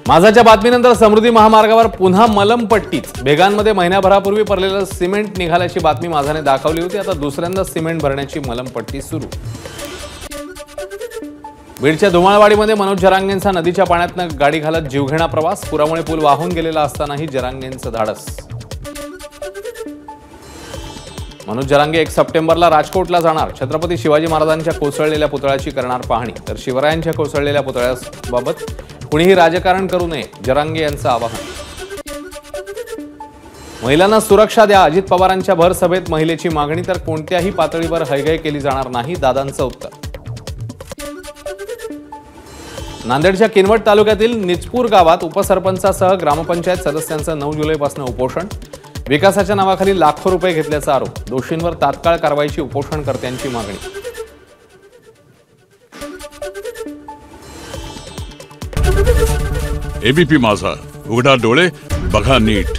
माझाच्या बातमीनंतर समृद्धी महामार्गावर पुन्हा मलमपट्टीच। भेगांमध्ये महिन्याभरापूर्वी पडलेलं सिमेंट निघाल्याची बातमी माझाने दाखवली होती। आता दुसऱ्यांदा सिमेंट भरण्याची मलमपट्टी सुरू। बीडच्या धुमाळवाडीमध्ये मनोज जरांगेंचा नदीच्या पाण्यातनं गाडी घालत जीवघेणा प्रवास। पुरामुळे पूल वाहून गेलेला असतानाही जरांगेंचं धाडस। मनोज जरांगे 1 सप्टेंबरला राजकोटला जाणार। छत्रपती शिवाजी महाराजांच्या कोसळलेल्या पुतळ्याची करणार पाहणी। तर शिवरायांच्या कोसळलेल्या पुतळ्याबाबत कुणीही राजकारण करू नये, जरांगे यांचं आवाहन। महिलांना सुरक्षा द्या, अजित पवारांच्या भर सभेत महिलेची मागणी। तर कोणत्याही पातळीवर हयगय केली जाणार नाही, दादांचं उत्तर। नांदेडच्या किनवट तालुक्यातील निचपूर गावात उपसरपंचासह ग्रामपंचायत सदस्यांचं 9 जुलैपासून उपोषण। विकासाच्या नावाखाली लाखो रुपये घेतल्याचा आरोप। दोषींवर तात्काळ कारवाईची उपोषणकर्त्यांची मागणी। एबीपी माझा, उघडा डोळे बघा नीट।